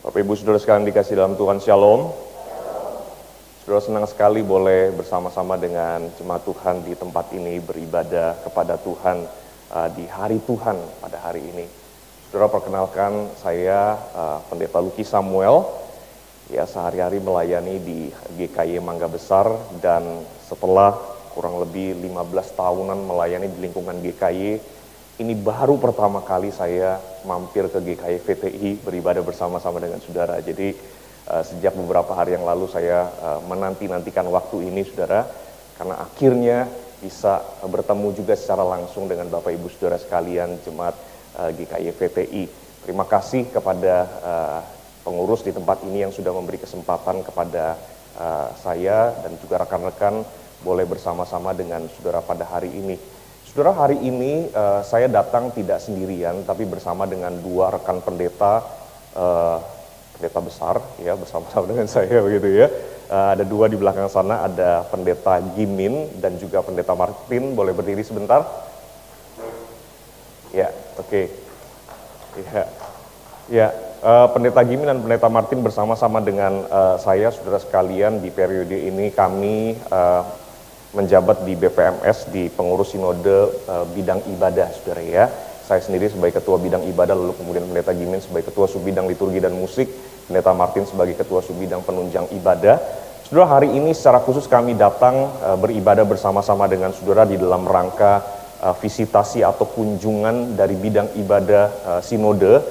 Bapak Ibu Saudara sekalian dikasih dalam Tuhan, Shalom. Saudara senang sekali boleh bersama-sama dengan jemaat Tuhan di tempat ini beribadah kepada Tuhan di hari Tuhan pada hari ini. Saudara, perkenalkan saya Pendeta Lucky Samuel. Ya, sehari-hari melayani di GKY Mangga Besar, dan setelah kurang lebih 15 tahunan melayani di lingkungan GKY, ini baru pertama kali saya mampir ke GKY VTI beribadah bersama-sama dengan saudara. Jadi sejak beberapa hari yang lalu saya menanti-nantikan waktu ini, saudara, karena akhirnya bisa bertemu juga secara langsung dengan Bapak Ibu saudara sekalian jemaat GKY VTI. Terima kasih kepada pengurus di tempat ini yang sudah memberi kesempatan kepada saya dan juga rekan-rekan boleh bersama-sama dengan saudara pada hari ini. Saudara, hari ini saya datang tidak sendirian, tapi bersama dengan dua rekan pendeta, pendeta besar, ya, bersama-sama dengan saya begitu ya. Ada dua di belakang sana, ada pendeta Gimin dan juga pendeta Martin. Boleh berdiri sebentar? Ya, oke. Ya, pendeta Gimin dan pendeta Martin bersama-sama dengan saya, saudara sekalian, di periode ini kami menjabat di BPMS, di pengurus sinode bidang ibadah, saudara ya. Saya sendiri sebagai ketua bidang ibadah, lalu kemudian pendeta Gimin sebagai ketua subbidang liturgi dan musik, pendeta Martin sebagai ketua subbidang penunjang ibadah. Saudara, hari ini secara khusus kami datang beribadah bersama-sama dengan saudara di dalam rangka visitasi atau kunjungan dari bidang ibadah sinode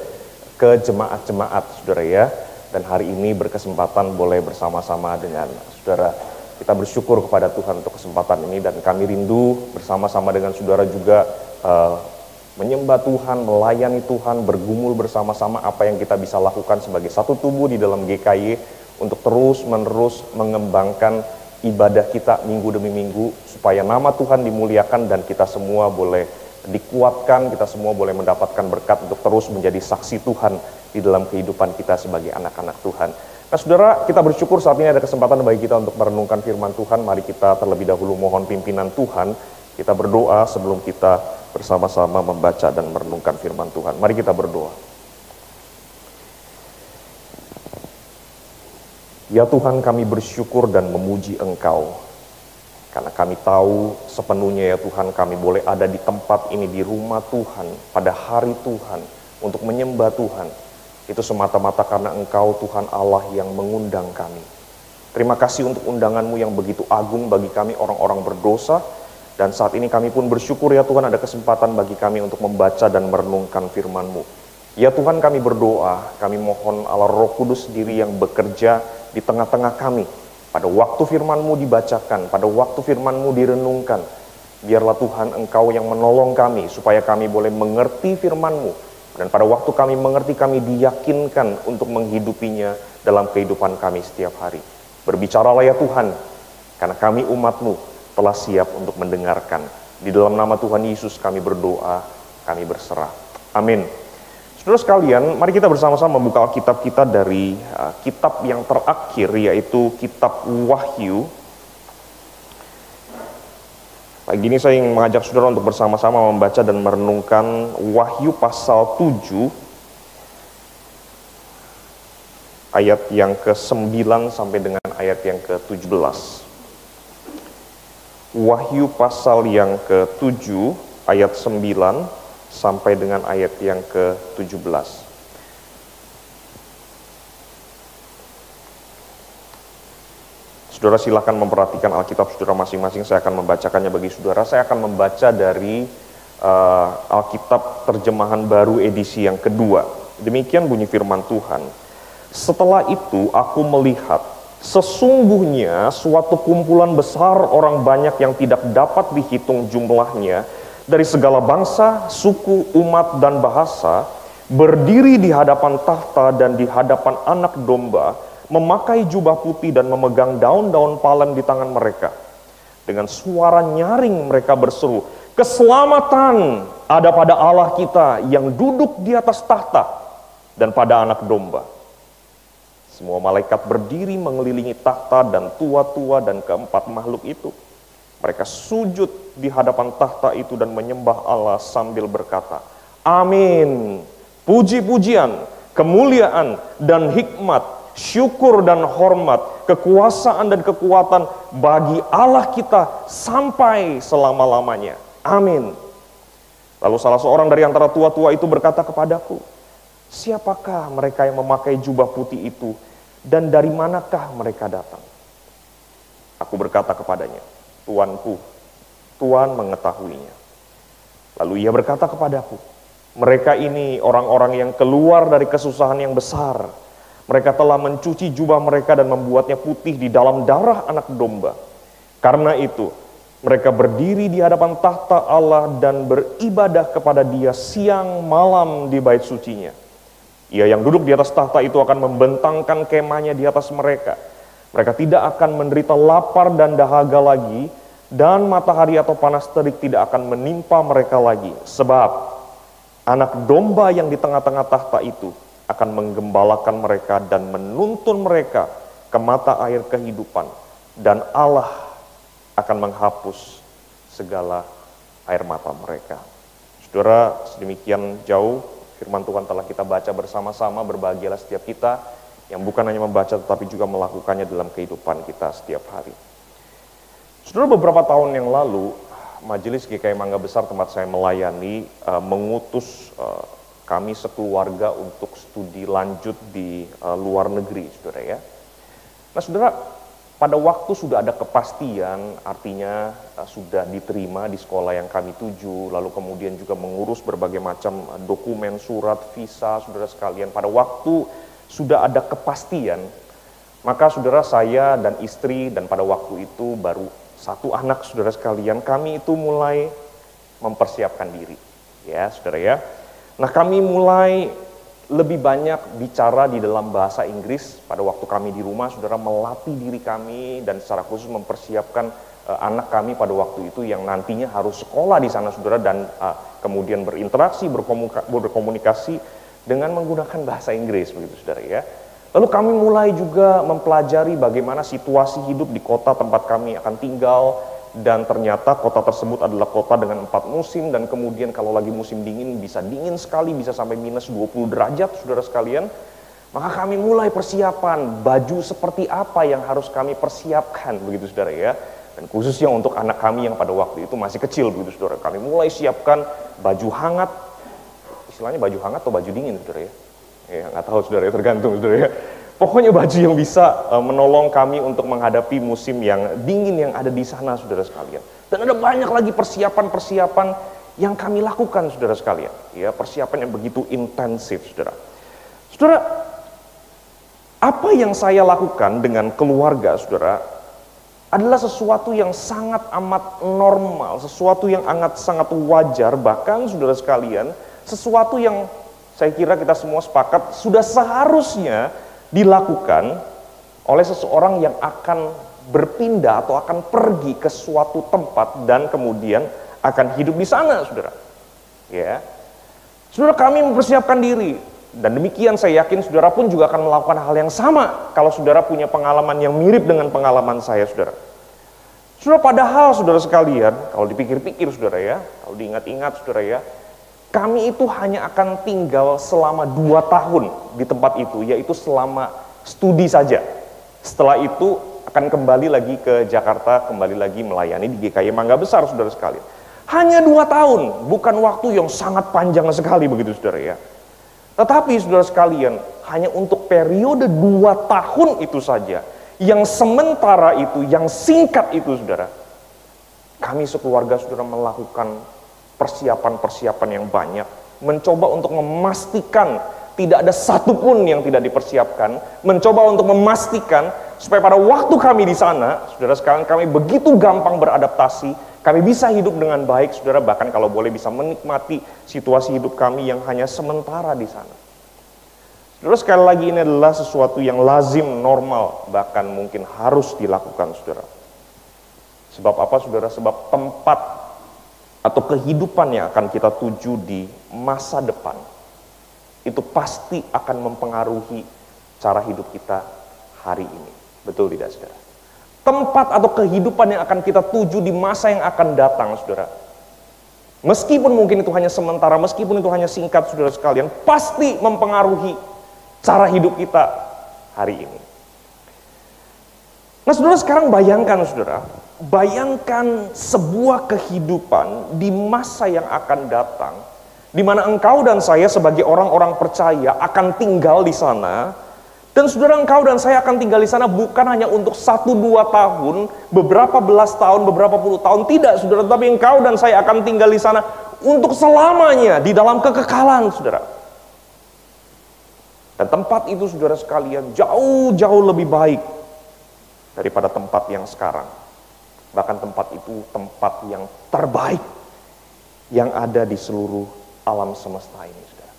ke jemaat-jemaat, saudara ya. Dan hari ini berkesempatan boleh bersama-sama dengan saudara. Kita bersyukur kepada Tuhan untuk kesempatan ini, dan kami rindu bersama-sama dengan saudara juga menyembah Tuhan, melayani Tuhan, bergumul bersama-sama apa yang kita bisa lakukan sebagai satu tubuh di dalam GKY untuk terus-menerus mengembangkan ibadah kita minggu demi minggu, supaya nama Tuhan dimuliakan dan kita semua boleh dikuatkan, kita semua boleh mendapatkan berkat untuk terus menjadi saksi Tuhan di dalam kehidupan kita sebagai anak-anak Tuhan. Nah, saudara, kita bersyukur saat ini ada kesempatan bagi kita untuk merenungkan firman Tuhan. Mari kita terlebih dahulu mohon pimpinan Tuhan. Kita berdoa sebelum kita bersama-sama membaca dan merenungkan firman Tuhan. Mari kita berdoa. Ya Tuhan, kami bersyukur dan memuji Engkau, karena kami tahu sepenuhnya ya Tuhan, kami boleh ada di tempat ini, di rumah Tuhan, pada hari Tuhan, untuk menyembah Tuhan. Itu semata-mata karena Engkau Tuhan Allah yang mengundang kami. Terima kasih untuk undangan-Mu yang begitu agung bagi kami orang-orang berdosa. Dan saat ini kami pun bersyukur ya Tuhan, ada kesempatan bagi kami untuk membaca dan merenungkan firman-Mu. Ya Tuhan, kami berdoa, kami mohon Allah Roh Kudus sendiri yang bekerja di tengah-tengah kami. Pada waktu firman-Mu dibacakan, pada waktu firman-Mu direnungkan, biarlah Tuhan Engkau yang menolong kami supaya kami boleh mengerti firman-Mu. Dan pada waktu kami mengerti, kami diyakinkan untuk menghidupinya dalam kehidupan kami setiap hari. Berbicaralah ya Tuhan, karena kami umat-Mu telah siap untuk mendengarkan. Di dalam nama Tuhan Yesus kami berdoa, kami berserah. Amin. Saudara sekalian, mari kita bersama-sama membuka Alkitab kita dari kitab yang terakhir, yaitu kitab Wahyu. Pagi ini saya ingin mengajak saudara untuk bersama-sama membaca dan merenungkan Wahyu pasal 7, ayat yang ke-9 sampai dengan ayat yang ke-17. Wahyu pasal yang ke-7, ayat 9 sampai dengan ayat yang ke-17. Saudara silakan memperhatikan Alkitab saudara masing-masing, saya akan membacakannya bagi saudara. Saya akan membaca dari Alkitab terjemahan baru edisi yang kedua. Demikian bunyi firman Tuhan. Setelah itu aku melihat, sesungguhnya suatu kumpulan besar orang banyak yang tidak dapat dihitung jumlahnya, dari segala bangsa, suku, umat, dan bahasa, berdiri di hadapan tahta dan di hadapan Anak Domba, memakai jubah putih dan memegang daun-daun palem di tangan mereka. Dengan suara nyaring mereka berseru, keselamatan ada pada Allah kita yang duduk di atas tahta dan pada Anak Domba. Semua malaikat berdiri mengelilingi tahta dan tua-tua dan keempat makhluk itu. Mereka sujud di hadapan tahta itu dan menyembah Allah sambil berkata, Amin. Puji-pujian, kemuliaan dan hikmat, syukur dan hormat, kekuasaan dan kekuatan bagi Allah kita sampai selama-lamanya. Amin. Lalu salah seorang dari antara tua-tua itu berkata kepadaku, siapakah mereka yang memakai jubah putih itu dan dari manakah mereka datang? Aku berkata kepadanya, Tuanku, Tuan mengetahuinya. Lalu ia berkata kepadaku, mereka ini orang-orang yang keluar dari kesusahan yang besar. Mereka telah mencuci jubah mereka dan membuatnya putih di dalam darah anak domba. Karena itu, mereka berdiri di hadapan tahta Allah dan beribadah kepada Dia siang malam di bait sucinya. Ia yang duduk di atas tahta itu akan membentangkan kemahnya di atas mereka. Mereka tidak akan menderita lapar dan dahaga lagi, dan matahari atau panas terik tidak akan menimpa mereka lagi. Sebab anak domba yang di tengah-tengah tahta itu akan menggembalakan mereka dan menuntun mereka ke mata air kehidupan, dan Allah akan menghapus segala air mata mereka. Saudara, sedemikian jauh firman Tuhan telah kita baca bersama-sama. Berbahagialah setiap kita yang bukan hanya membaca tetapi juga melakukannya dalam kehidupan kita setiap hari. Saudara, beberapa tahun yang lalu Majelis GKI Mangga Besar tempat saya melayani mengutus kami sekeluarga untuk studi lanjut di luar negeri, saudara ya. Nah saudara, pada waktu sudah ada kepastian, artinya sudah diterima di sekolah yang kami tuju, lalu kemudian juga mengurus berbagai macam dokumen, surat, visa, saudara sekalian. Pada waktu sudah ada kepastian, maka saudara, saya dan istri, dan pada waktu itu baru satu anak, saudara sekalian, kami itu mulai mempersiapkan diri, ya saudara ya. Nah kami mulai lebih banyak bicara di dalam bahasa Inggris pada waktu kami di rumah, saudara, melatih diri kami dan secara khusus mempersiapkan anak kami pada waktu itu yang nantinya harus sekolah di sana, saudara, dan kemudian berinteraksi, berkomunikasi dengan menggunakan bahasa Inggris, begitu saudara ya. Lalu kami mulai juga mempelajari bagaimana situasi hidup di kota tempat kami akan tinggal, dan ternyata kota tersebut adalah kota dengan 4 musim, dan kemudian kalau lagi musim dingin bisa dingin sekali, bisa sampai minus 20 derajat, saudara sekalian. Maka kami mulai persiapan baju seperti apa yang harus kami persiapkan, begitu saudara ya. Dan khususnya untuk anak kami yang pada waktu itu masih kecil, begitu saudara. Kami mulai siapkan baju hangat, istilahnya baju hangat atau baju dingin, saudara ya. Ya nggak tahu saudara ya, tergantung saudara ya. Pokoknya baju yang bisa menolong kami untuk menghadapi musim yang dingin yang ada di sana, saudara sekalian. Dan ada banyak lagi persiapan-persiapan yang kami lakukan, saudara sekalian. Ya, persiapan yang begitu intensif, saudara. Saudara, apa yang saya lakukan dengan keluarga, saudara, adalah sesuatu yang sangat amat normal, sesuatu yang sangat wajar, bahkan saudara sekalian, sesuatu yang saya kira kita semua sepakat sudah seharusnya dilakukan oleh seseorang yang akan berpindah atau akan pergi ke suatu tempat dan kemudian akan hidup di sana, saudara. Ya, saudara, kami mempersiapkan diri, dan demikian saya yakin saudara pun juga akan melakukan hal yang sama kalau saudara punya pengalaman yang mirip dengan pengalaman saya, saudara. Saudara, padahal saudara sekalian, kalau dipikir-pikir, saudara ya, kalau diingat-ingat, saudara ya, kami itu hanya akan tinggal selama 2 tahun di tempat itu, yaitu selama studi saja. Setelah itu akan kembali lagi ke Jakarta, kembali lagi melayani di GKI Mangga Besar, saudara sekalian. Hanya 2 tahun, bukan waktu yang sangat panjang sekali, begitu saudara ya. Tetapi saudara sekalian, hanya untuk periode 2 tahun itu saja, yang sementara itu, yang singkat itu, saudara, kami sekeluarga, saudara, melakukan persiapan-persiapan yang banyak, mencoba untuk memastikan tidak ada satupun yang tidak dipersiapkan, mencoba untuk memastikan supaya pada waktu kami di sana, saudara sekalian, kami begitu gampang beradaptasi, kami bisa hidup dengan baik, saudara, bahkan kalau boleh bisa menikmati situasi hidup kami yang hanya sementara di sana. Saudara, sekali lagi ini adalah sesuatu yang lazim, normal, bahkan mungkin harus dilakukan, saudara. Sebab apa, saudara? Sebab tempat atau kehidupan yang akan kita tuju di masa depan itu pasti akan mempengaruhi cara hidup kita hari ini. Betul tidak, saudara? Tempat atau kehidupan yang akan kita tuju di masa yang akan datang, saudara, meskipun mungkin itu hanya sementara, meskipun itu hanya singkat, saudara sekalian, pasti mempengaruhi cara hidup kita hari ini. Nah saudara, sekarang bayangkan saudara, bayangkan sebuah kehidupan di masa yang akan datang, di mana engkau dan saya sebagai orang-orang percaya akan tinggal di sana. Dan saudara, engkau dan saya akan tinggal di sana bukan hanya untuk 1-2 tahun, beberapa belas tahun, beberapa puluh tahun, tidak saudara, tapi engkau dan saya akan tinggal di sana untuk selamanya, di dalam kekekalan saudara. Dan tempat itu saudara sekalian jauh-jauh lebih baik daripada tempat yang sekarang. Bahkan tempat itu tempat yang terbaik yang ada di seluruh alam semesta ini, saudara.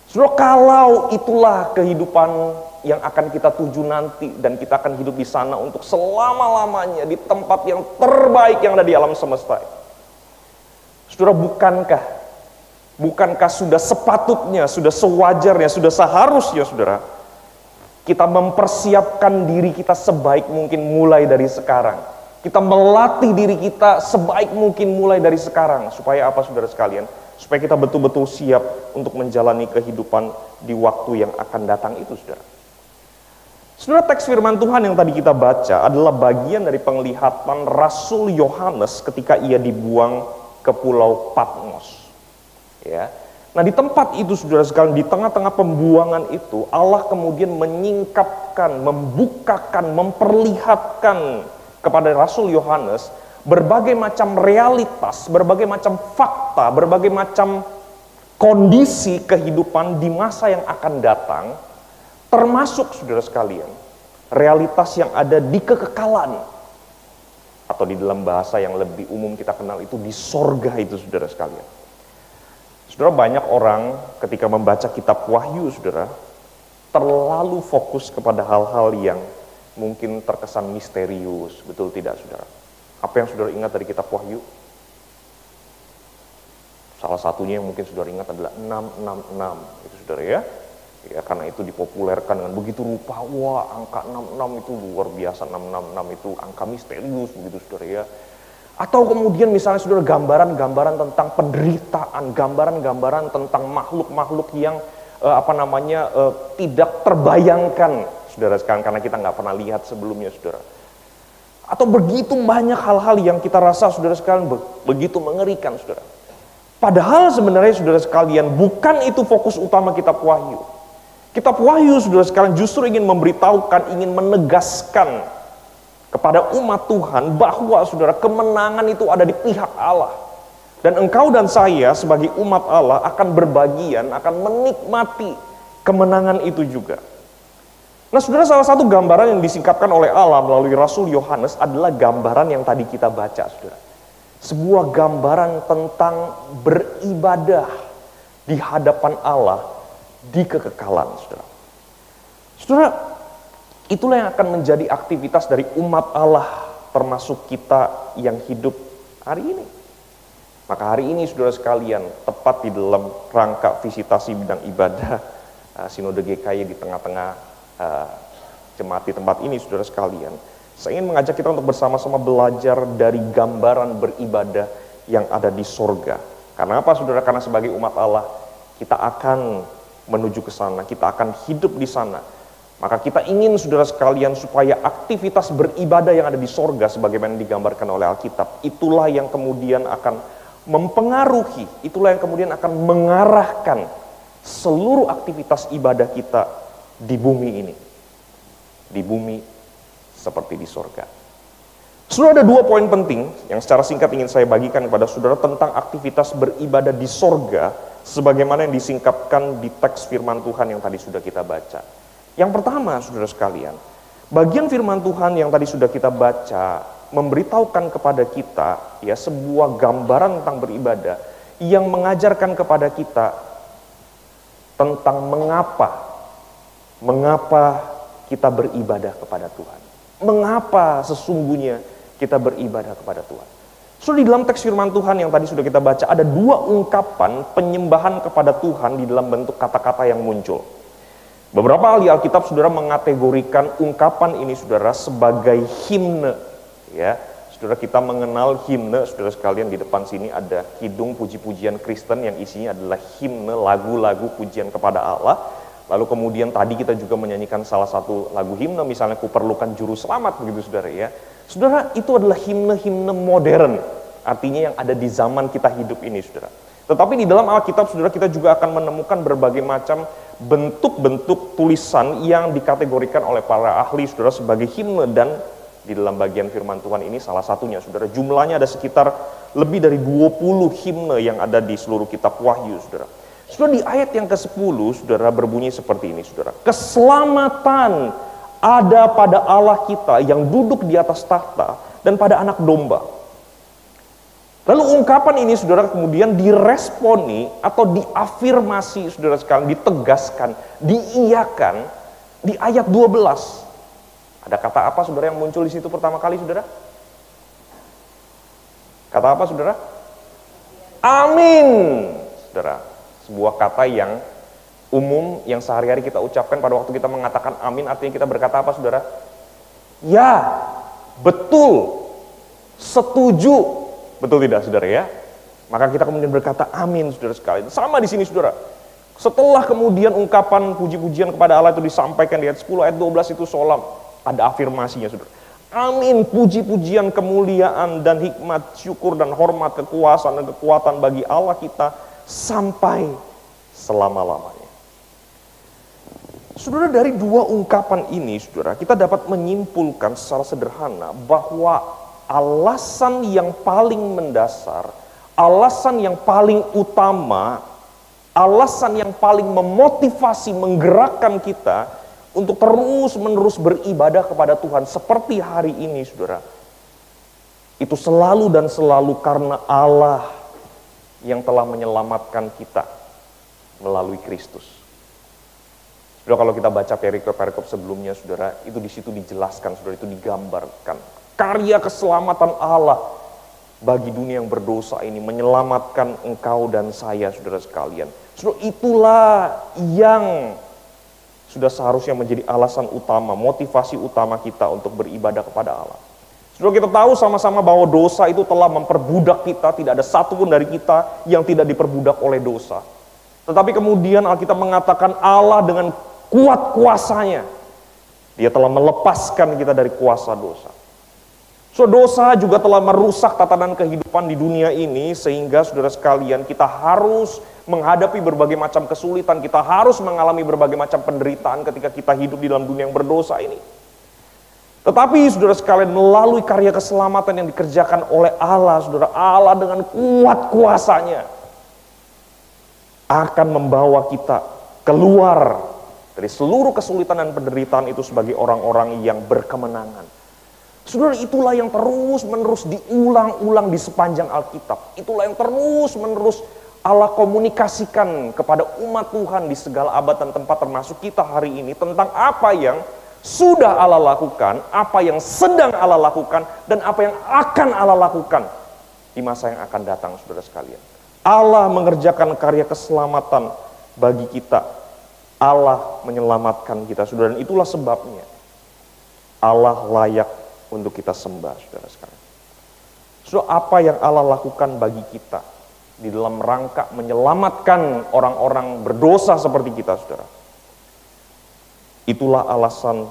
Saudara, kalau itulah kehidupan yang akan kita tuju nanti, dan kita akan hidup di sana untuk selama-lamanya di tempat yang terbaik yang ada di alam semesta. Saudara, bukankah sudah sepatutnya, sudah sewajarnya, sudah seharusnya saudara, kita mempersiapkan diri kita sebaik mungkin mulai dari sekarang. Kita melatih diri kita sebaik mungkin mulai dari sekarang. Supaya apa saudara sekalian? Supaya kita betul-betul siap untuk menjalani kehidupan di waktu yang akan datang itu saudara. Saudara, teks firman Tuhan yang tadi kita baca adalah bagian dari penglihatan Rasul Yohanes ketika ia dibuang ke pulau Patmos. Ya. Nah di tempat itu saudara sekalian, di tengah-tengah pembuangan itu, Allah kemudian menyingkapkan, membukakan, memperlihatkan kepada Rasul Yohanes berbagai macam realitas, berbagai macam fakta, berbagai macam kondisi kehidupan di masa yang akan datang, termasuk saudara sekalian, realitas yang ada di kekekalan, atau di dalam bahasa yang lebih umum kita kenal itu di sorga itu saudara sekalian. Saudara, banyak orang ketika membaca kitab Wahyu, saudara, terlalu fokus kepada hal-hal yang mungkin terkesan misterius, betul tidak saudara? Apa yang saudara ingat dari kitab Wahyu? Salah satunya yang mungkin saudara ingat adalah 666, itu saudara ya. Ya, karena itu dipopulerkan dengan begitu rupa, wah angka 66 itu luar biasa, 666 itu angka misterius, begitu saudara ya. Atau kemudian misalnya saudara, gambaran-gambaran tentang penderitaan, gambaran-gambaran tentang makhluk-makhluk yang tidak terbayangkan saudara sekalian, karena kita nggak pernah lihat sebelumnya saudara. Atau begitu banyak hal-hal yang kita rasa saudara sekalian begitu mengerikan saudara. Padahal sebenarnya saudara sekalian bukan itu fokus utama kitab Wahyu. Kitab Wahyu saudara sekalian justru ingin memberitahukan, ingin menegaskan kepada umat Tuhan bahwa saudara, kemenangan itu ada di pihak Allah. Dan engkau dan saya sebagai umat Allah akan berbagian, akan menikmati kemenangan itu juga. Nah saudara, salah satu gambaran yang disingkapkan oleh Allah melalui Rasul Yohanes adalah gambaran yang tadi kita baca saudara. Sebuah gambaran tentang beribadah di hadapan Allah di kekekalan saudara. Saudara, itulah yang akan menjadi aktivitas dari umat Allah, termasuk kita yang hidup hari ini. Maka hari ini saudara sekalian, tepat di dalam rangka visitasi bidang ibadah Sinode GKI di tengah-tengah jemaat di tempat ini saudara sekalian, saya ingin mengajak kita untuk bersama-sama belajar dari gambaran beribadah yang ada di sorga. Karena apa saudara? Karena sebagai umat Allah, kita akan menuju ke sana, kita akan hidup di sana. Maka kita ingin saudara sekalian supaya aktivitas beribadah yang ada di sorga sebagaimana digambarkan oleh Alkitab, itulah yang kemudian akan mempengaruhi, itulah yang kemudian akan mengarahkan seluruh aktivitas ibadah kita di bumi ini. Di bumi seperti di sorga. Saudara, ada 2 poin penting yang secara singkat ingin saya bagikan kepada saudara tentang aktivitas beribadah di sorga sebagaimana yang disingkapkan di teks firman Tuhan yang tadi sudah kita baca. Yang pertama saudara sekalian, bagian firman Tuhan yang tadi sudah kita baca memberitahukan kepada kita ya sebuah gambaran tentang beribadah yang mengajarkan kepada kita tentang mengapa kita beribadah kepada Tuhan. Mengapa sesungguhnya kita beribadah kepada Tuhan. So di dalam teks firman Tuhan yang tadi sudah kita baca ada 2 ungkapan penyembahan kepada Tuhan di dalam bentuk kata-kata yang muncul. Beberapa ahli Alkitab saudara mengategorikan ungkapan ini saudara sebagai himne. Ya, saudara, kita mengenal himne, saudara sekalian, di depan sini ada kidung puji-pujian Kristen yang isinya adalah himne, lagu-lagu pujian kepada Allah. Lalu kemudian tadi kita juga menyanyikan salah satu lagu himne, misalnya Kuperlukan Juru Selamat, begitu saudara ya. Saudara, itu adalah himne-himne modern, artinya yang ada di zaman kita hidup ini saudara. Tetapi di dalam Alkitab saudara, kita juga akan menemukan berbagai macam bentuk-bentuk tulisan yang dikategorikan oleh para ahli saudara sebagai himne, dan di dalam bagian firman Tuhan ini salah satunya saudara. Jumlahnya ada sekitar lebih dari 20 himne yang ada di seluruh kitab Wahyu saudara. Saudara, di ayat yang ke-10 saudara berbunyi seperti ini saudara. Keselamatan ada pada Allah kita yang duduk di atas tahta dan pada anak domba. Lalu ungkapan ini saudara kemudian diresponi atau diafirmasi saudara sekalian, ditegaskan, diiyakan di ayat 12. Ada kata apa saudara yang muncul di situ pertama kali saudara? Kata apa saudara? Amin. Saudara, sebuah kata yang umum yang sehari-hari kita ucapkan pada waktu kita mengatakan amin, artinya kita berkata apa saudara? Ya, betul, setuju. Betul tidak saudara ya? Maka kita kemudian berkata amin saudara sekalian. Sama di sini saudara. Setelah kemudian ungkapan puji-pujian kepada Allah itu disampaikan di ayat 10, ayat 12 itu seolah ada afirmasinya saudara. Amin, puji-pujian, kemuliaan dan hikmat, syukur dan hormat, kekuasaan dan kekuatan bagi Allah kita sampai selama-lamanya. Saudara, dari dua ungkapan ini saudara, kita dapat menyimpulkan secara sederhana bahwa alasan yang paling mendasar, alasan yang paling utama, alasan yang paling memotivasi, menggerakkan kita untuk terus-menerus beribadah kepada Tuhan seperti hari ini saudara, itu selalu dan selalu karena Allah yang telah menyelamatkan kita melalui Kristus. Saudara, kalau kita baca perikop-perikop sebelumnya saudara, itu di situ dijelaskan saudara, itu digambarkan karya keselamatan Allah bagi dunia yang berdosa ini, menyelamatkan engkau dan saya saudara sekalian. Saudara, itulah yang sudah seharusnya menjadi alasan utama, motivasi utama kita untuk beribadah kepada Allah. Saudara, kita tahu sama-sama bahwa dosa itu telah memperbudak kita, tidak ada satupun dari kita yang tidak diperbudak oleh dosa. Tetapi kemudian Alkitab mengatakan Allah dengan kuat kuasanya, Dia telah melepaskan kita dari kuasa dosa. So, dosa juga telah merusak tatanan kehidupan di dunia ini, sehingga saudara sekalian kita harus menghadapi berbagai macam kesulitan, kita harus mengalami berbagai macam penderitaan ketika kita hidup di dalam dunia yang berdosa ini. Tetapi saudara sekalian, melalui karya keselamatan yang dikerjakan oleh Allah, saudara, Allah dengan kuat kuasanya akan membawa kita keluar dari seluruh kesulitan dan penderitaan itu sebagai orang-orang yang berkemenangan. Saudara, itulah yang terus-menerus diulang-ulang di sepanjang Alkitab. Itulah yang terus-menerus Allah komunikasikan kepada umat Tuhan di segala abad dan tempat, termasuk kita hari ini, tentang apa yang sudah Allah lakukan, apa yang sedang Allah lakukan, dan apa yang akan Allah lakukan di masa yang akan datang, saudara sekalian. Allah mengerjakan karya keselamatan bagi kita. Allah menyelamatkan kita, saudara, dan itulah sebabnya Allah layak untuk kita sembah, saudara sekalian. So, apa yang Allah lakukan bagi kita di dalam rangka menyelamatkan orang-orang berdosa seperti kita, saudara, itulah alasan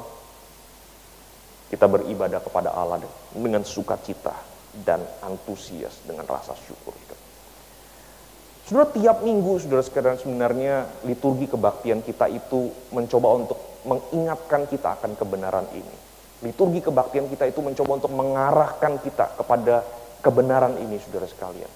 kita beribadah kepada Allah dengan sukacita dan antusias, dengan rasa syukur. Saudara, tiap minggu, saudara sekalian, sebenarnya liturgi kebaktian kita itu mencoba untuk mengingatkan kita akan kebenaran ini. Liturgi kebaktian kita itu mencoba untuk mengarahkan kita kepada kebenaran ini, saudara sekalian.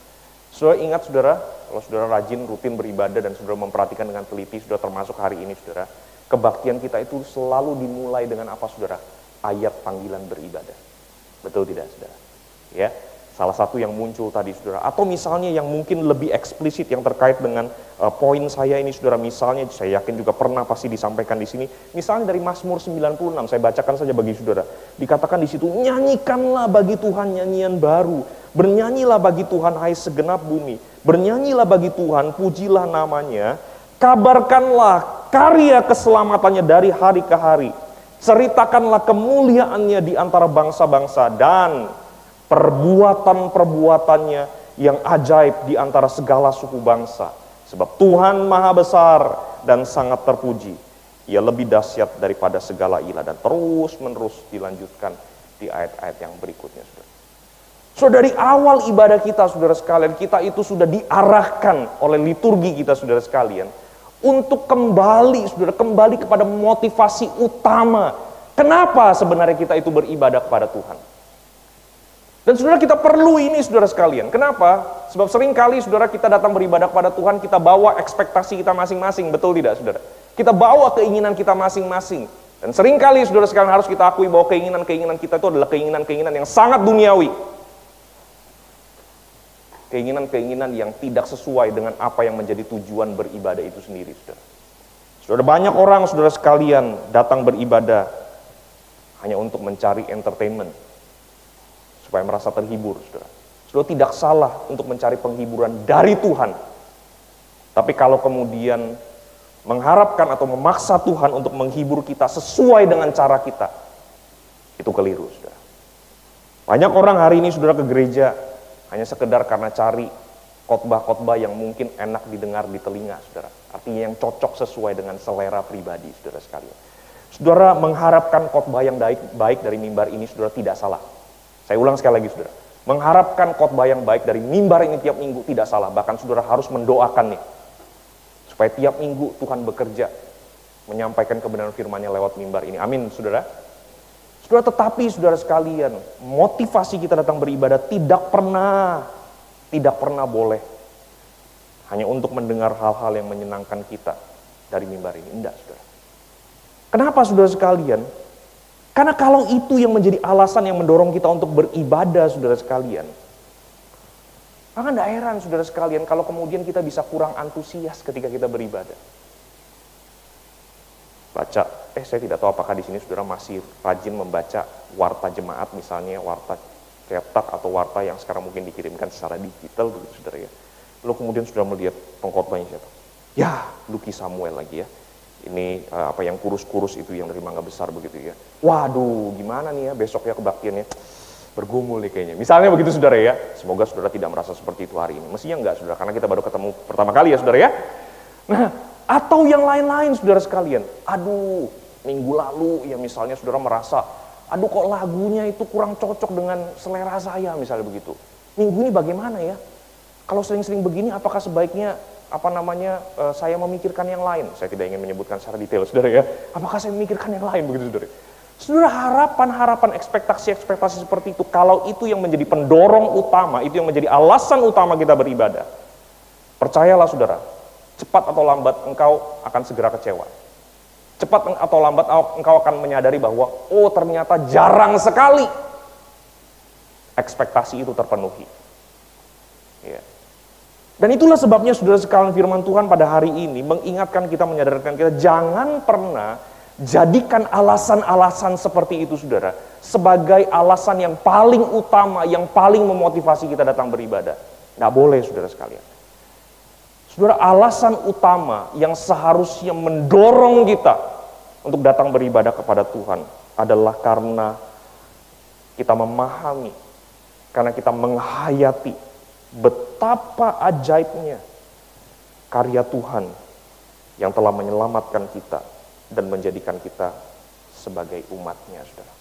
Saudara ingat, saudara, kalau saudara rajin, rutin beribadah dan saudara memperhatikan dengan teliti, saudara, termasuk hari ini, saudara, kebaktian kita itu selalu dimulai dengan apa, saudara? Ayat panggilan beribadah. Betul tidak, saudara? Ya, salah satu yang muncul tadi, saudara. Atau misalnya yang mungkin lebih eksplisit yang terkait dengan poin saya ini, saudara. Misalnya, saya yakin juga pernah pasti disampaikan di sini. Misalnya dari Mazmur 96, saya bacakan saja bagi saudara. Dikatakan di situ, nyanyikanlah bagi Tuhan nyanyian baru. Bernyanyilah bagi Tuhan, hai segenap bumi. Bernyanyilah bagi Tuhan, pujilah namanya. Kabarkanlah karya keselamatannya dari hari ke hari. Ceritakanlah kemuliaannya di antara bangsa-bangsa dan perbuatan-perbuatannya yang ajaib di antara segala suku bangsa. Sebab Tuhan maha besar dan sangat terpuji. Ia lebih dahsyat daripada segala ilah, dan terus menerus dilanjutkan di ayat-ayat yang berikutnya, saudara. So dari awal ibadah kita, saudara sekalian, kita itu sudah diarahkan oleh liturgi kita, saudara sekalian, untuk kembali, saudara, kembali kepada motivasi utama. Kenapa sebenarnya kita itu beribadah kepada Tuhan? Dan saudara, kita perlu ini, saudara sekalian. Kenapa? Sebab seringkali, saudara, kita datang beribadah kepada Tuhan, kita bawa ekspektasi kita masing-masing, betul tidak, saudara? Kita bawa keinginan kita masing-masing. Dan seringkali, saudara sekalian, harus kita akui bahwa keinginan-keinginan kita itu adalah keinginan-keinginan yang sangat duniawi. Keinginan-keinginan yang tidak sesuai dengan apa yang menjadi tujuan beribadah itu sendiri, saudara. Saudara, banyak orang, saudara sekalian, datang beribadah hanya untuk mencari entertainment, supaya merasa terhibur, saudara. Saudara, tidak salah untuk mencari penghiburan dari Tuhan. Tapi kalau kemudian mengharapkan atau memaksa Tuhan untuk menghibur kita sesuai dengan cara kita, itu keliru, saudara. Banyak orang hari ini, saudara, ke gereja hanya sekedar karena cari khotbah-khotbah yang mungkin enak didengar di telinga, saudara. Artinya yang cocok sesuai dengan selera pribadi, saudara sekalian. Saudara, mengharapkan khotbah yang baik dari mimbar ini, saudara, tidak salah. Saya ulang sekali lagi, saudara. Mengharapkan khotbah yang baik dari mimbar ini tiap minggu tidak salah. Bahkan saudara harus mendoakannya, supaya tiap minggu Tuhan bekerja menyampaikan kebenaran firman-Nya lewat mimbar ini. Amin, saudara. Saudara, tetapi saudara sekalian, motivasi kita datang beribadah tidak pernah boleh hanya untuk mendengar hal-hal yang menyenangkan kita dari mimbar ini. Enggak, saudara. Kenapa, saudara sekalian? Karena kalau itu yang menjadi alasan yang mendorong kita untuk beribadah, saudara sekalian, maka tidak heran, saudara sekalian, kalau kemudian kita bisa kurang antusias ketika kita beribadah. Saya tidak tahu apakah di sini saudara masih rajin membaca warta jemaat, misalnya warta cetak atau warta yang sekarang mungkin dikirimkan secara digital, begitu, saudara ya. Lalu kemudian saudara melihat pengkhotbahnya siapa? Ya, Lucky Samuel lagi ya. Ini yang kurus-kurus itu yang dari Mangga Besar begitu ya. Waduh, gimana nih ya besok ya kebaktiannya? Bergumul nih kayaknya. Misalnya begitu, saudara ya. Semoga saudara tidak merasa seperti itu hari ini. Mestinya enggak, saudara, karena kita baru ketemu pertama kali ya, saudara ya. Nah, atau yang lain-lain, saudara sekalian. Aduh, minggu lalu ya misalnya saudara merasa, aduh kok lagunya itu kurang cocok dengan selera saya, misalnya begitu. Minggu ini bagaimana ya? Kalau sering-sering begini, apakah sebaiknya saya memikirkan yang lain? Saya tidak ingin menyebutkan secara detail, saudara ya. Apakah saya memikirkan yang lain begitu, saudara? Saudara, harapan-harapan, ekspektasi-ekspektasi seperti itu, kalau itu yang menjadi pendorong utama, itu yang menjadi alasan utama kita beribadah, percayalah, saudara, cepat atau lambat engkau akan segera kecewa. Cepat atau lambat engkau akan menyadari bahwa, oh ternyata jarang sekali ekspektasi itu terpenuhi. Ya. Dan itulah sebabnya, saudara sekalian, firman Tuhan pada hari ini mengingatkan kita, menyadarkan kita, jangan pernah jadikan alasan-alasan seperti itu, saudara, sebagai alasan yang paling utama, yang paling memotivasi kita datang beribadah. Nggak boleh, saudara sekalian. Saudara, alasan utama yang seharusnya mendorong kita untuk datang beribadah kepada Tuhan adalah karena kita memahami, karena kita menghayati betapa ajaibnya karya Tuhan yang telah menyelamatkan kita dan menjadikan kita sebagai umatnya, saudara.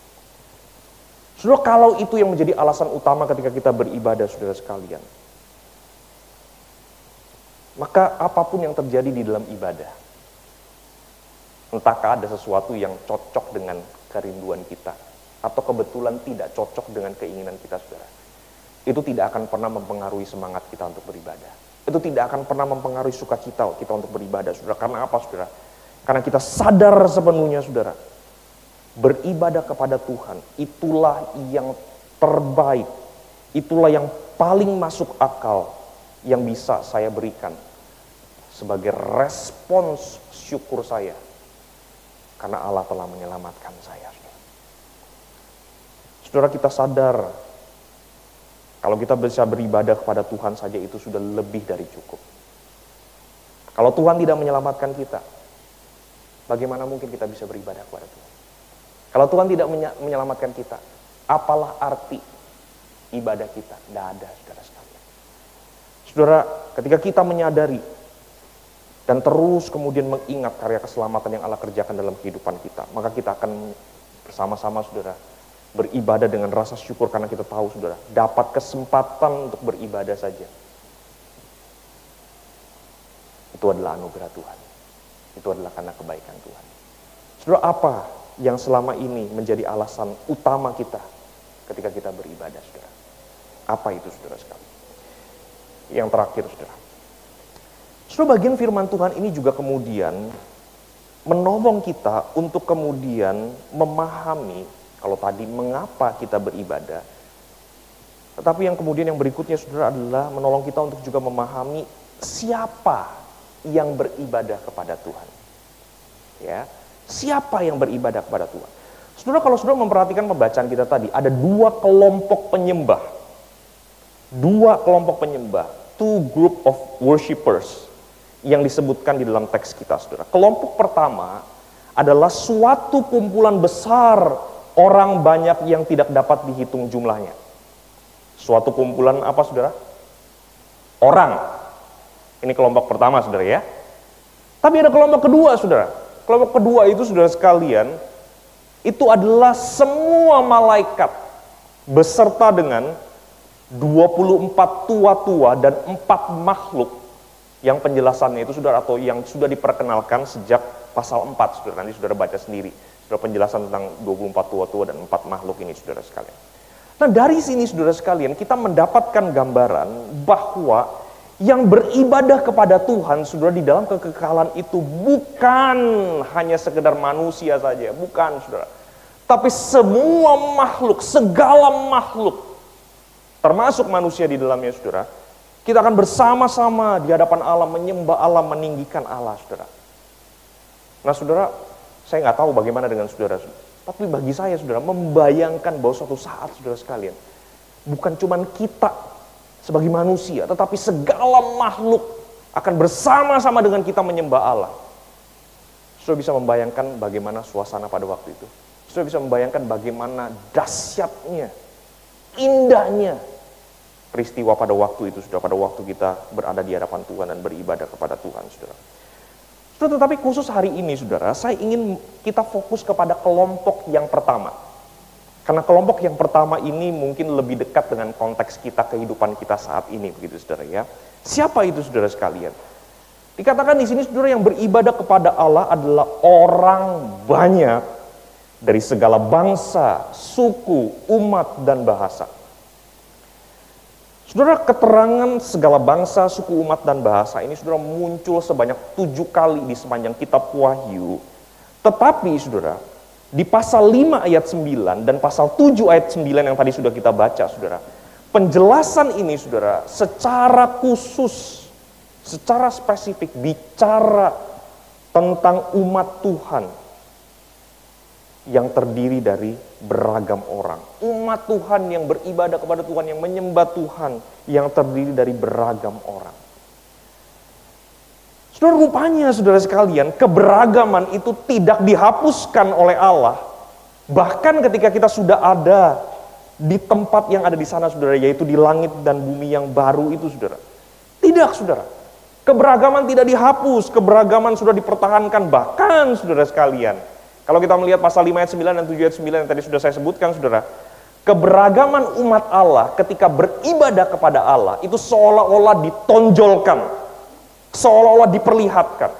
Saudara, kalau itu yang menjadi alasan utama ketika kita beribadah, saudara sekalian, maka apapun yang terjadi di dalam ibadah, entahkah ada sesuatu yang cocok dengan kerinduan kita, atau kebetulan tidak cocok dengan keinginan kita, saudara, itu tidak akan pernah mempengaruhi semangat kita untuk beribadah. Itu tidak akan pernah mempengaruhi sukacita kita untuk beribadah, saudara. Karena apa, saudara? Karena kita sadar sepenuhnya, saudara, beribadah kepada Tuhan itulah yang terbaik, itulah yang paling masuk akal yang bisa saya berikan sebagai respons syukur saya karena Allah telah menyelamatkan saya. Saudara, kita sadar kalau kita bisa beribadah kepada Tuhan saja itu sudah lebih dari cukup. Kalau Tuhan tidak menyelamatkan kita, bagaimana mungkin kita bisa beribadah kepada Tuhan? Kalau Tuhan tidak menyelamatkan kita, apalah arti ibadah kita? Tidak ada, saudara sekalian. Saudara, ketika kita menyadari dan terus kemudian mengingat karya keselamatan yang Allah kerjakan dalam kehidupan kita, maka kita akan bersama-sama saudara beribadah dengan rasa syukur karena kita tahu saudara dapat kesempatan untuk beribadah saja. Itu adalah anugerah Tuhan. Itu adalah karena kebaikan Tuhan. Saudara, apa yang selama ini menjadi alasan utama kita ketika kita beribadah, saudara? Apa itu, saudara sekali? Yang terakhir, saudara. Saudara, bagian firman Tuhan ini juga kemudian menolong kita untuk kemudian memahami, kalau tadi mengapa kita beribadah, tetapi yang kemudian yang berikutnya, saudara, adalah menolong kita untuk juga memahami siapa yang beribadah kepada Tuhan. Ya, siapa yang beribadah kepada Tuhan? Saudara, kalau saudara memperhatikan pembacaan kita tadi, ada dua kelompok penyembah. Dua kelompok penyembah, two group of worshipers yang disebutkan di dalam teks kita, saudara. Kelompok pertama adalah suatu kumpulan besar orang banyak yang tidak dapat dihitung jumlahnya. Suatu kumpulan apa, saudara? Orang. Ini kelompok pertama, saudara, ya. Tapi ada kelompok kedua, saudara. Kelompok kedua itu, saudara sekalian, itu adalah semua malaikat beserta dengan 24 tua-tua dan 4 makhluk yang penjelasannya itu, saudara, atau yang sudah diperkenalkan sejak pasal 4, saudara. Nanti saudara baca sendiri, saudara, penjelasan tentang 24 tua-tua dan 4 makhluk ini, saudara sekalian. Nah, dari sini, saudara sekalian, kita mendapatkan gambaran bahwa yang beribadah kepada Tuhan, saudara, di dalam kekekalan itu bukan hanya sekedar manusia saja, bukan, saudara. Tapi semua makhluk, segala makhluk, termasuk manusia di dalamnya, saudara, kita akan bersama-sama di hadapan Allah, menyembah Allah, meninggikan Allah, saudara. Nah, saudara, saya nggak tahu bagaimana dengan saudara, tapi bagi saya, saudara, membayangkan bahwa suatu saat, saudara sekalian, bukan cuma kita sebagai manusia, tetapi segala makhluk akan bersama-sama dengan kita menyembah Allah. Saudara bisa membayangkan bagaimana suasana pada waktu itu. Saudara bisa membayangkan bagaimana dahsyatnya, indahnya peristiwa pada waktu itu, saudara, pada waktu kita berada di hadapan Tuhan dan beribadah kepada Tuhan, saudara. Saudara, tetapi khusus hari ini, saudara, saya ingin kita fokus kepada kelompok yang pertama. Karena kelompok yang pertama ini mungkin lebih dekat dengan konteks kita, kehidupan kita saat ini, begitu, saudara, ya. Siapa itu, saudara sekalian? Dikatakan di sini, saudara, yang beribadah kepada Allah adalah orang banyak dari segala bangsa, suku, umat, dan bahasa. Saudara, keterangan segala bangsa, suku, umat, dan bahasa ini, saudara, muncul sebanyak 7 kali di sepanjang kitab Wahyu. Tetapi, saudara, di pasal 5 ayat 9 dan pasal 7 ayat 9 yang tadi sudah kita baca, saudara, penjelasan ini, saudara, secara khusus, secara spesifik bicara tentang umat Tuhan yang terdiri dari beragam orang. Umat Tuhan yang beribadah kepada Tuhan, yang menyembah Tuhan, yang terdiri dari beragam orang. Saudara, rupanya, saudara sekalian, keberagaman itu tidak dihapuskan oleh Allah. Bahkan ketika kita sudah ada di tempat yang ada di sana, saudara, yaitu di langit dan bumi yang baru itu, saudara. Tidak, saudara. Keberagaman tidak dihapus, keberagaman sudah dipertahankan. Bahkan, saudara sekalian, kalau kita melihat pasal 5 ayat 9 dan 7 ayat 9 yang tadi sudah saya sebutkan, saudara, keberagaman umat Allah ketika beribadah kepada Allah itu seolah-olah ditonjolkan, seolah-olah diperlihatkan.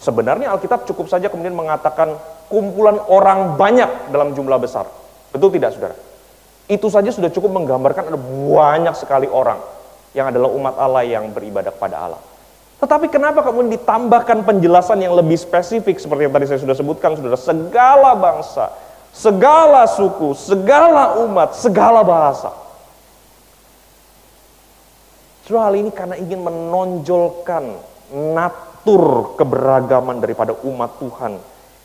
Sebenarnya Alkitab cukup saja kemudian mengatakan kumpulan orang banyak dalam jumlah besar. Betul tidak, saudara? Itu saja sudah cukup menggambarkan ada banyak sekali orang yang adalah umat Allah yang beribadah kepada Allah. Tetapi kenapa kemudian ditambahkan penjelasan yang lebih spesifik seperti yang tadi saya sudah sebutkan, saudara, segala bangsa, segala suku, segala umat, segala bahasa. Saudara, hal ini karena ingin menonjolkan natur keberagaman daripada umat Tuhan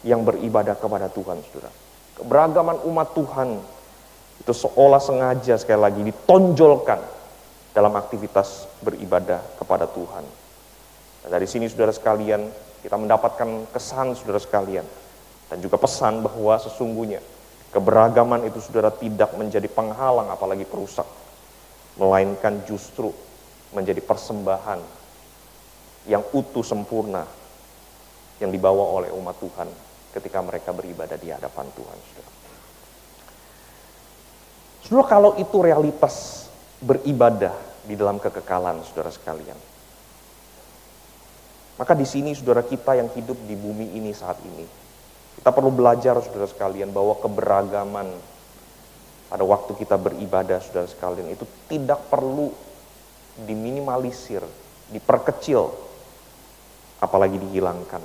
yang beribadah kepada Tuhan, saudara. Keberagaman umat Tuhan itu seolah sengaja sekali lagi ditonjolkan dalam aktivitas beribadah kepada Tuhan. Nah, dari sini, saudara sekalian, kita mendapatkan kesan, saudara sekalian, dan juga pesan bahwa sesungguhnya keberagaman itu, saudara, tidak menjadi penghalang apalagi perusak, melainkan justru menjadi persembahan yang utuh sempurna yang dibawa oleh umat Tuhan ketika mereka beribadah di hadapan Tuhan, saudara. Saudara, kalau itu realitas beribadah di dalam kekekalan, saudara sekalian, maka di sini saudara kita yang hidup di bumi ini saat ini, kita perlu belajar, saudara sekalian, bahwa keberagaman pada waktu kita beribadah, saudara sekalian, itu tidak perlu diminimalisir, diperkecil, apalagi dihilangkan.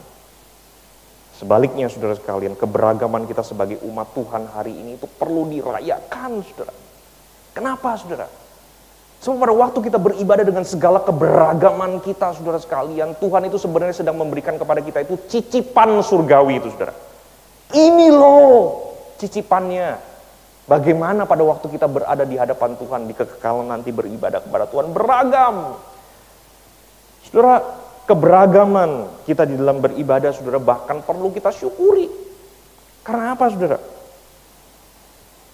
Sebaliknya, saudara sekalian, keberagaman kita sebagai umat Tuhan hari ini itu perlu dirayakan, saudara. Kenapa, saudara? Sebab pada waktu kita beribadah dengan segala keberagaman kita, saudara sekalian, Tuhan itu sebenarnya sedang memberikan kepada kita itu cicipan surgawi itu, saudara. Ini loh cicipannya. Bagaimana pada waktu kita berada di hadapan Tuhan, di kekekalan nanti beribadah kepada Tuhan, beragam. Saudara, keberagaman kita di dalam beribadah, saudara, bahkan perlu kita syukuri. Karena apa, saudara?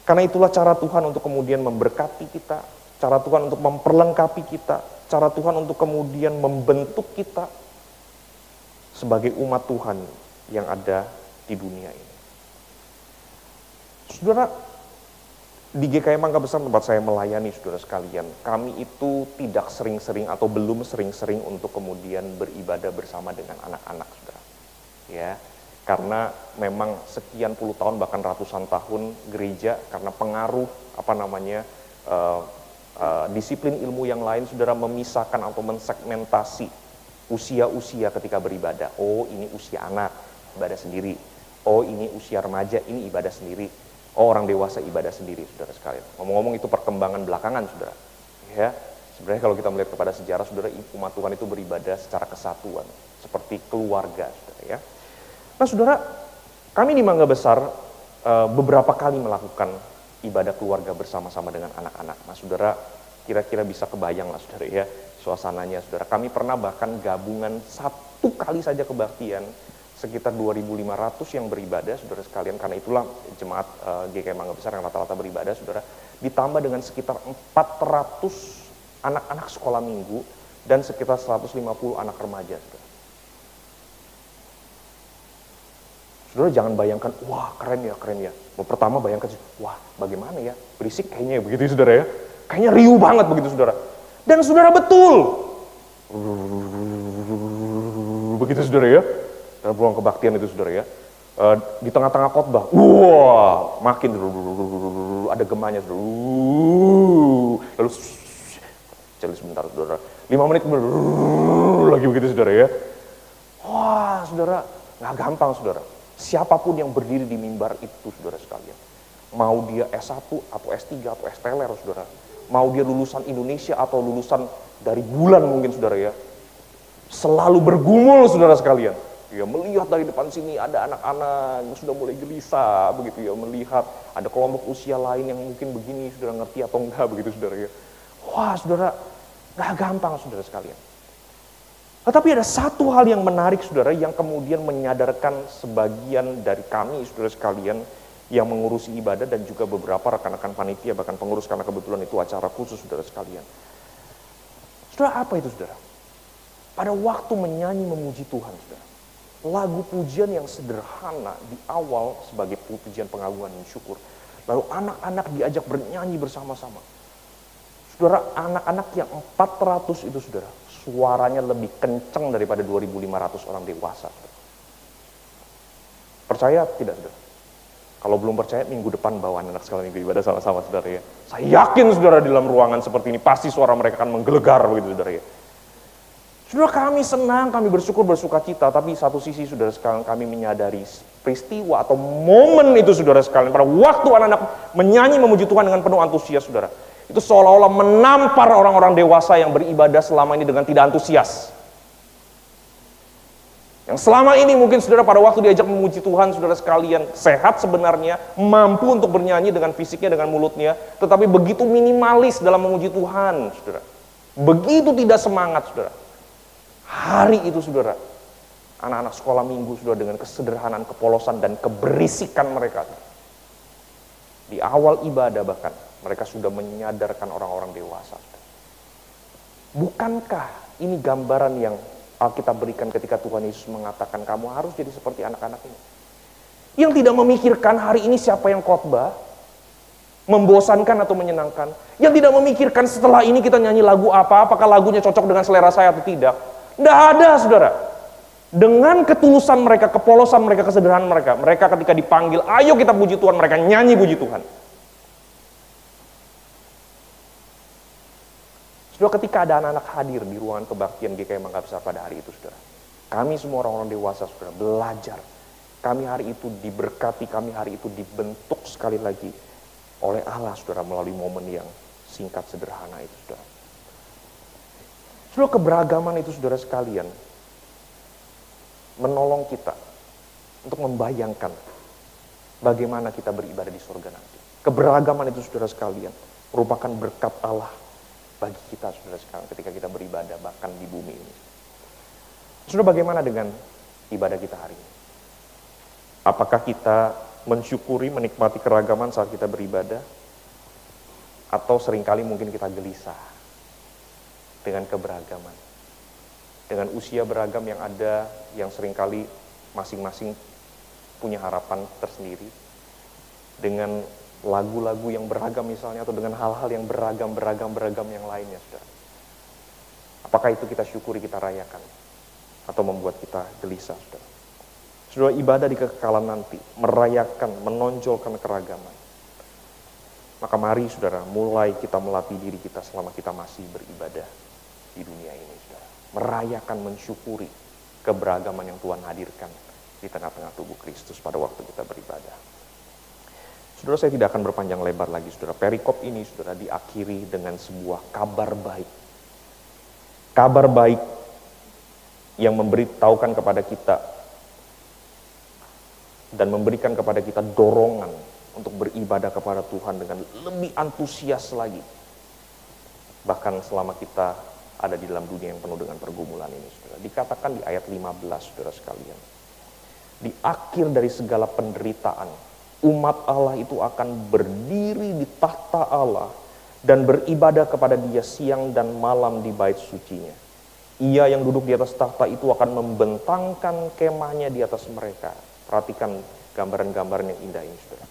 Karena itulah cara Tuhan untuk kemudian memberkati kita, cara Tuhan untuk memperlengkapi kita, cara Tuhan untuk kemudian membentuk kita sebagai umat Tuhan yang ada di dunia ini. Saudara, di GKI Mangga Besar tempat saya melayani, saudara sekalian, kami itu tidak sering-sering atau belum sering-sering untuk kemudian beribadah bersama dengan anak-anak, saudara. Ya, karena memang sekian puluh tahun bahkan ratusan tahun gereja karena pengaruh disiplin ilmu yang lain, saudara, memisahkan atau mensegmentasi usia-usia ketika beribadah. Oh, ini usia anak, ibadah sendiri. Oh, ini usia remaja, ini ibadah sendiri. Oh, orang dewasa ibadah sendiri, saudara sekalian. Ngomong-ngomong itu perkembangan belakangan, saudara. Ya, sebenarnya kalau kita melihat kepada sejarah, saudara, umat Tuhan itu beribadah secara kesatuan, seperti keluarga, saudara. Ya. Nah, saudara, kami di Mangga Besar beberapa kali melakukan ibadah keluarga bersama-sama dengan anak-anak. Nah, saudara, kira-kira bisa kebayang lah, saudara, ya, suasananya, saudara. Kami pernah bahkan gabungan satu kali saja kebaktian, sekitar 2.500 yang beribadah, saudara sekalian, karena itulah jemaat GKI Mangga Besar yang rata-rata beribadah, saudara, ditambah dengan sekitar 400 anak-anak sekolah minggu dan sekitar 150 anak remaja, saudara. Saudara jangan bayangkan, wah keren ya. Pertama bayangkan, wah bagaimana ya, berisik kayaknya ya, begitu, saudara, ya. Kayaknya riuh banget begitu, saudara. Dan saudara, betul. Begitu, saudara, ya. Dalam ruang kebaktian itu, saudara, ya, di tengah-tengah khotbah, wah, makin ada gemanya, saudara, lalu celi sebentar, saudara, 5 menit kemudian lagi begitu, saudara, ya, wah, saudara, nggak gampang, saudara. Siapapun yang berdiri di mimbar itu, saudara sekalian, mau dia S1 atau S3 atau S-teler, saudara, mau dia lulusan Indonesia atau lulusan dari bulan mungkin, saudara, ya, selalu bergumul, saudara sekalian. Ya, melihat dari depan sini ada anak-anak yang sudah mulai gelisah, begitu, ya, melihat ada kelompok usia lain yang mungkin begini, saudara, ngerti atau enggak, begitu, saudara, ya. Wah, saudara, nggak gampang, saudara sekalian. Tetapi ada satu hal yang menarik, saudara, yang kemudian menyadarkan sebagian dari kami, saudara sekalian, yang mengurusi ibadah dan juga beberapa rekan-rekan panitia, bahkan pengurus karena kebetulan itu acara khusus, saudara sekalian. Saudara, apa itu, saudara? Pada waktu menyanyi memuji Tuhan, saudara, lagu pujian yang sederhana di awal sebagai pujian pengagungan dan syukur. Lalu anak-anak diajak bernyanyi bersama-sama. Saudara, anak-anak yang 400 itu, saudara, suaranya lebih kencang daripada 2.500 orang dewasa. Saudara. Percaya tidak, saudara? Kalau belum percaya, minggu depan bawa anak sekalian minggu ibadah sama-sama, saudara, ya. Saya yakin, saudara, di dalam ruangan seperti ini pasti suara mereka akan menggelegar, begitu, saudara, ya. Saudara, kami senang, kami bersyukur, bersuka cita, tapi satu sisi, saudara sekalian, kami menyadari peristiwa atau momen itu, saudara sekalian, pada waktu anak-anak menyanyi memuji Tuhan dengan penuh antusias, saudara, itu seolah-olah menampar orang-orang dewasa yang beribadah selama ini dengan tidak antusias. Yang selama ini mungkin, saudara, pada waktu diajak memuji Tuhan, saudara sekalian, sehat sebenarnya, mampu untuk bernyanyi dengan fisiknya, dengan mulutnya, tetapi begitu minimalis dalam memuji Tuhan, saudara. Begitu tidak semangat, saudara. Hari itu, saudara, anak-anak sekolah minggu, saudara, dengan kesederhanaan, kepolosan, dan keberisikan mereka, di awal ibadah bahkan, mereka sudah menyadarkan orang-orang dewasa. Bukankah ini gambaran yang Alkitab berikan ketika Tuhan Yesus mengatakan kamu harus jadi seperti anak-anak ini. Yang tidak memikirkan hari ini siapa yang khotbah, membosankan atau menyenangkan. Yang tidak memikirkan setelah ini kita nyanyi lagu apa, apakah lagunya cocok dengan selera saya atau tidak. Tidak ada, saudara. Dengan ketulusan mereka, kepolosan mereka, kesederhanaan mereka, mereka ketika dipanggil, ayo kita puji Tuhan, mereka nyanyi puji Tuhan. Saudara, ketika ada anak-anak hadir di ruangan kebaktian GKI Mangga Besar pada hari itu, saudara, kami semua orang-orang dewasa, saudara, belajar. Kami hari itu diberkati, kami hari itu dibentuk sekali lagi oleh Allah, saudara, melalui momen yang singkat sederhana itu, saudara. Saudara, keberagaman itu, saudara sekalian, menolong kita untuk membayangkan bagaimana kita beribadah di surga nanti. Keberagaman itu, saudara sekalian, merupakan berkat Allah bagi kita, saudara sekalian, ketika kita beribadah bahkan di bumi ini. Saudara, bagaimana dengan ibadah kita hari ini? Apakah kita mensyukuri, menikmati keragaman saat kita beribadah? Atau seringkali mungkin kita gelisah dengan keberagaman? Dengan usia beragam yang ada, yang seringkali masing-masing punya harapan tersendiri. Dengan lagu-lagu yang beragam misalnya, atau dengan hal-hal yang beragam yang lainnya, saudara. Apakah itu kita syukuri, kita rayakan, atau membuat kita gelisah, saudara? Saudara, ibadah di kekekalan nanti, merayakan, menonjolkan keragaman. Maka mari, saudara, mulai kita melatih diri kita selama kita masih beribadah di dunia ini, saudara. Merayakan, mensyukuri keberagaman yang Tuhan hadirkan di tengah-tengah tubuh Kristus pada waktu kita beribadah. Saudara, saya tidak akan berpanjang lebar lagi, saudara. Perikop ini, saudara, diakhiri dengan sebuah kabar baik. Kabar baik yang memberitahukan kepada kita dan memberikan kepada kita dorongan untuk beribadah kepada Tuhan dengan lebih antusias lagi. Bahkan selama kita ada di dalam dunia yang penuh dengan pergumulan ini, saudara. Dikatakan di ayat 15, saudara sekalian. Di akhir dari segala penderitaan, umat Allah itu akan berdiri di tahta Allah dan beribadah kepada Dia siang dan malam di bait sucinya. Ia yang duduk di atas tahta itu akan membentangkan kemahnya di atas mereka. Perhatikan gambaran-gambaran yang indah ini, saudara.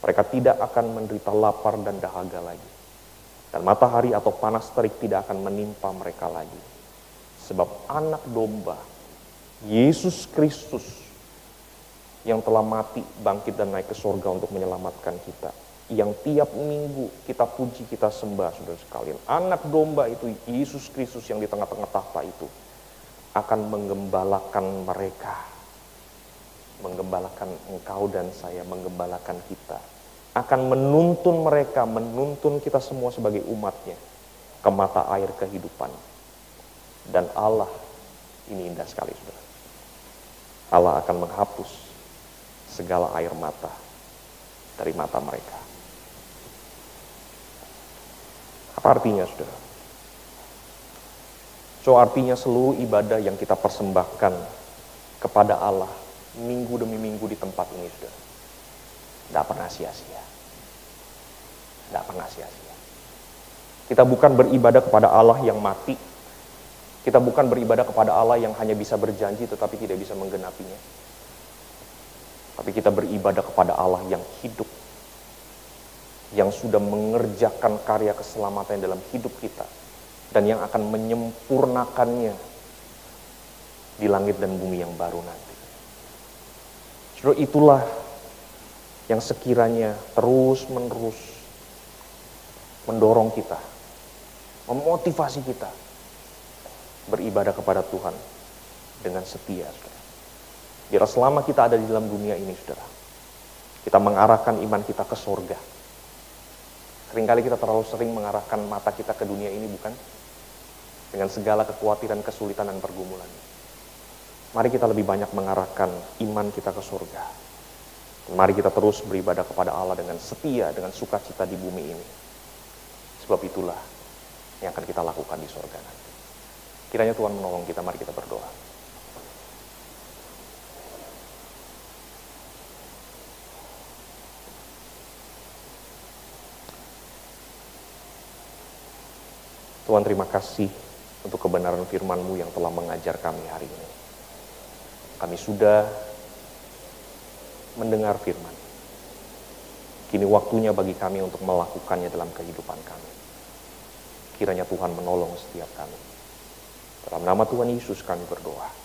Mereka tidak akan menderita lapar dan dahaga lagi. Dan matahari atau panas terik tidak akan menimpa mereka lagi. Sebab anak domba, Yesus Kristus, yang telah mati, bangkit dan naik ke surga untuk menyelamatkan kita. Yang tiap minggu kita puji, kita sembah, saudara sekalian. Anak domba itu, Yesus Kristus yang di tengah-tengah tahta itu, akan menggembalakan mereka. Menggembalakan engkau dan saya, menggembalakan kita. Akan menuntun mereka, menuntun kita semua sebagai umatnya ke mata air kehidupan. Dan Allah, ini indah sekali, saudara. Allah akan menghapus segala air mata dari mata mereka. Apa artinya, saudara? So, artinya seluruh ibadah yang kita persembahkan kepada Allah minggu demi minggu di tempat ini, saudara, tidak pernah sia-sia. Tidak pernah sia-sia. Kita bukan beribadah kepada Allah yang mati. Kita bukan beribadah kepada Allah yang hanya bisa berjanji tetapi tidak bisa menggenapinya. Tapi kita beribadah kepada Allah yang hidup, yang sudah mengerjakan karya keselamatan dalam hidup kita, dan yang akan menyempurnakannya di langit dan bumi yang baru nanti. Saudara, itulah yang sekiranya terus-menerus mendorong kita, memotivasi kita beribadah kepada Tuhan dengan setia, saudara. Biar selama kita ada di dalam dunia ini, saudara, kita mengarahkan iman kita ke surga. Seringkali kita terlalu sering mengarahkan mata kita ke dunia ini, bukan? Dengan segala kekhawatiran, kesulitan, dan pergumulan. Mari kita lebih banyak mengarahkan iman kita ke surga. Mari kita terus beribadah kepada Allah dengan setia, dengan sukacita di bumi ini. Sebab itulah yang akan kita lakukan di surga nanti. Kiranya Tuhan menolong kita, mari kita berdoa. Tuhan, terima kasih untuk untuk kebenaran firman-Mu yang telah mengajar kami hari ini. Kami sudah mendengar firman. Kini waktunya bagi kami untuk melakukannya dalam kehidupan kami. Kiranya Tuhan menolong setiap kami. Dalam nama Tuhan Yesus kami berdoa.